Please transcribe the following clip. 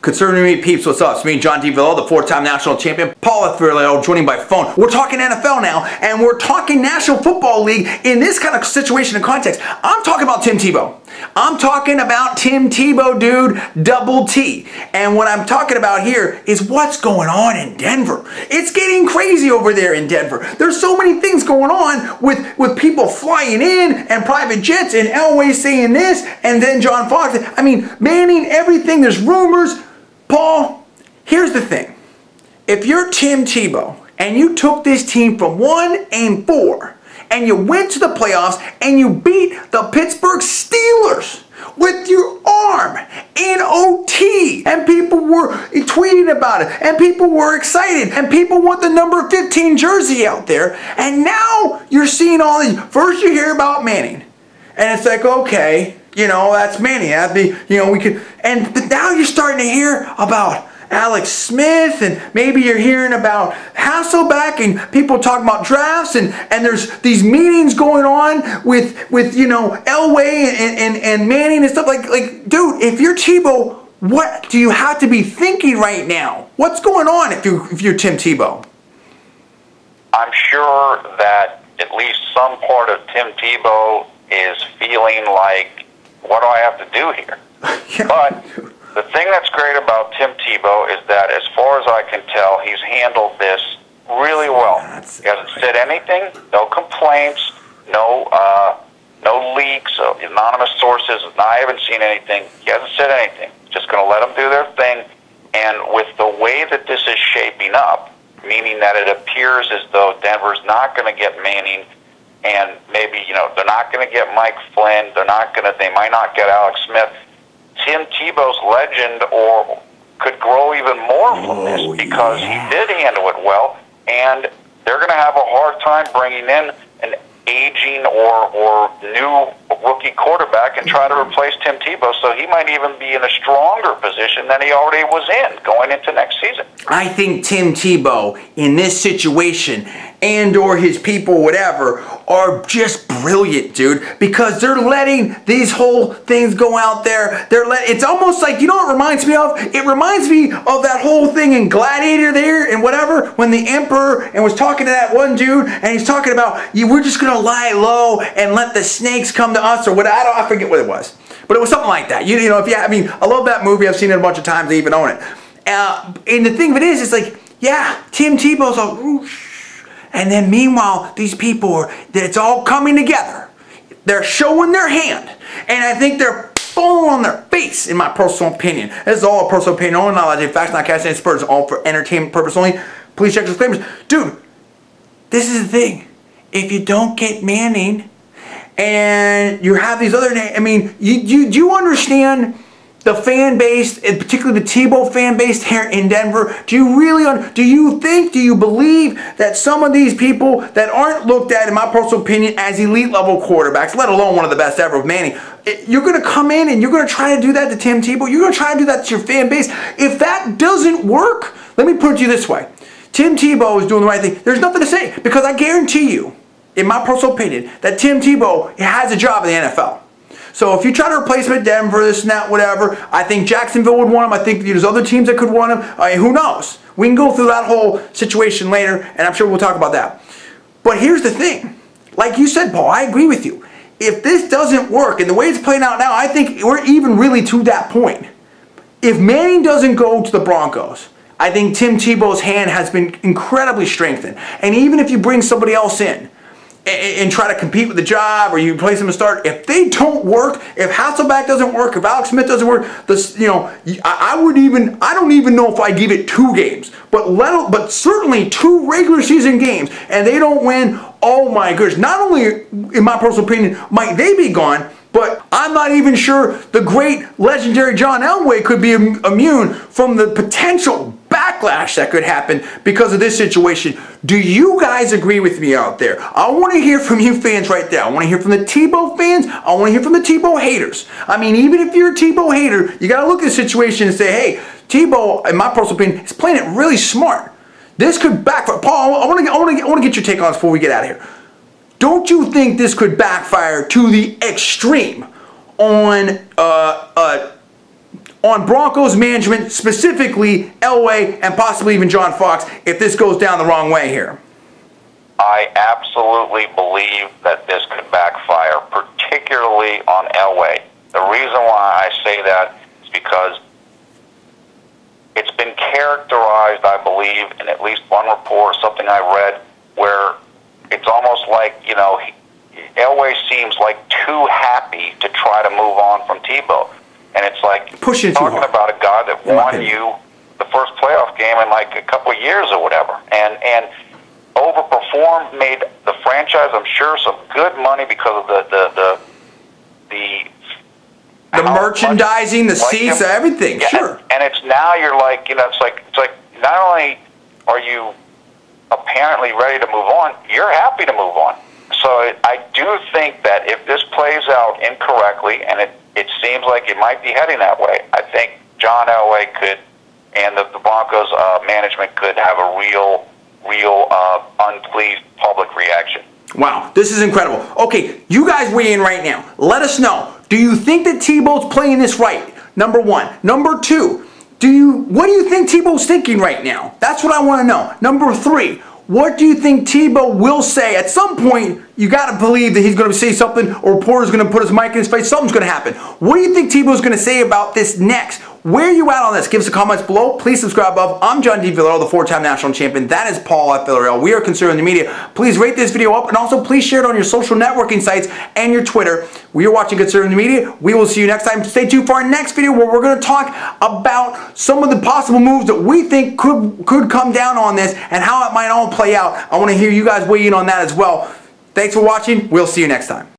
Concerning me peeps, what's up? It's me, John D. Villarreal, the four-time national champion, Paul Villarreal, joining by phone. We're talking NFL now, and we're talking National Football League in this kind of situation and context. I'm talking about Tim Tebow. I'm talking about Tim Tebow, dude, double T. And what I'm talking about here is what's going on in Denver. It's getting crazy over there in Denver. There's so many things going on with people flying in and private jets and Elway saying this and then John Fox. I mean, Manning, everything. There's rumors. Paul, here's the thing. If you're Tim Tebow and you took this team from 1-4 and you went to the playoffs and you beat the Pittsburgh Steelers with your arm in OT, and people were tweeting about it, and people were excited, and people want the number 15 jersey out there, and now you're seeing all these. First you hear about Manning, and it's like, okay, you know, that's Manning. That'd be, you know, we could, but now you're starting to hear about Alex Smith, and maybe you're hearing about Hasselbeck, and people talking about drafts, and there's these meetings going on with you know, Elway and Manning and stuff like dude, if you're Tebow, what do you have to be thinking right now? What's going on if you're Tim Tebow? I'm sure that at least some part of Tim Tebow is feeling like, what do I have to do here? Yeah. But the thing that's great about Tim Tebow is that, as far as I can tell, he's handled this really well. He hasn't said anything, no complaints, no leaks, anonymous sources. I haven't seen anything. He hasn't said anything. He's just going to let them do their thing. And with the way that this is shaping up, meaning that it appears as though Denver's not going to get Manning, and maybe, you know, they're not going to get Mike Flynn, they might not get Alex Smith. Tim Tebow's legend could grow even more from this, because he did handle it well, and they're going to have a hard time bringing in an aging or new rookie quarterback and try to replace Tim Tebow, so he might even be in a stronger position than he already was in going into next season. I think Tim Tebow in this situation, and or his people, whatever, are just brilliant, dude, because they're letting these whole things go out there. It's almost like, you know what it reminds me of? It reminds me of that whole thing in Gladiator there and whatever, when the Emperor and was talking to that one dude, and he's talking about, we're just going to lie low and let the snakes come to us, or what, I forget what it was. But it was something like that. You know, I mean, I love that movie. I've seen it a bunch of times. I even own it. And the thing of it is, it's like, yeah, Tim Tebow's all, whoosh. And then meanwhile, these people it's all coming together. They're showing their hand. And I think they're falling on their face, in my personal opinion. This is all a personal opinion only, not like facts, not casting spurs, all for entertainment purpose only. Please check disclaimers. Dude, this is the thing. If you don't get Manning, and you have these other names, I mean, do you understand the fan base, and particularly the Tebow fan base here in Denver? Do you believe that some of these people that aren't looked at, in my personal opinion, as elite level quarterbacks, let alone one of the best ever with Manning, you're going to come in and you're going to try to do that to Tim Tebow? You're going to try to do that to your fan base? If that doesn't work, let me put it to you this way. Tim Tebow is doing the right thing. There's nothing to say, because I guarantee you, in my personal opinion, that Tim Tebow has a job in the NFL. So if you try to replace him at Denver, this and that, whatever, I think Jacksonville would want him. I think there's other teams that could want him. I mean, who knows? We can go through that whole situation later, and I'm sure we'll talk about that. But here's the thing. Like you said, Paul, I agree with you. If this doesn't work, and the way it's playing out now, I think we're even really to that point. If Manning doesn't go to the Broncos, I think Tim Tebow's hand has been incredibly strengthened. And even if you bring somebody else in, and try to compete with the job, or you place them to start, if they don't work, if Hasselbeck doesn't work, if Alex Smith doesn't work, I don't even know if I give it 2 games, but certainly 2 regular season games, and they don't win, oh my goodness, not only, in my personal opinion, might they be gone, but I'm not even sure the great legendary John Elway could be immune from the potential backlash that could happen because of this situation. Do you guys agree with me out there? I want to hear from you fans right there. I want to hear from the Tebow fans. I want to hear from the Tebow haters. I mean, even if you're a Tebow hater, you got to look at the situation and say, hey, Tebow, in my personal opinion, is playing it really smart. This could backfire. Paul, I want to get your take on this before we get out of here. Don't you think this could backfire to the extreme on on Broncos management, specifically Elway and possibly even John Fox, if this goes down the wrong way here? I absolutely believe that this could backfire, particularly on Elway. The reason why I say that is because it's been characterized, I believe, in at least one report, something I read, where it's almost like, you know, Elway seems like too happy to try to move on from Tebow. And it's like talking about a guy that won you the first playoff game in like a couple of years or whatever. And overperformed, made the franchise, I'm sure, some good money because of the merchandising, the seats, everything. Yeah, sure. And it's now you're like, you know, it's like not only are you apparently ready to move on, you're happy to move on. So I do think that if this plays out incorrectly, and it seems like it might be heading that way, I think John Elway could, and the Broncos management could have a real unpleased public reaction. Wow, this is incredible. Okay, you guys weigh in right now. Let us know. Do you think that Tebow's playing this right? Number one. Number two, what do you think Tebow's thinking right now? That's what I want to know. Number three, what do you think Tebow will say? At some point, you got to believe that he's going to say something, or a reporter's going to put his mic in his face. Something's going to happen. What do you think Tebow's going to say about this next? Where are you at on this? Give us the comments below. Please subscribe above. I'm John D. Villarreal, the 4-time national champion. That is Paul at Villarreal. We are Conservative Media. Please rate this video up, and also please share it on your social networking sites and your Twitter. We are watching Conservative Media. We will see you next time. Stay tuned for our next video, where we're going to talk about some of the possible moves that we think could come down on this and how it might all play out. I want to hear you guys weigh in on that as well. Thanks for watching. We'll see you next time.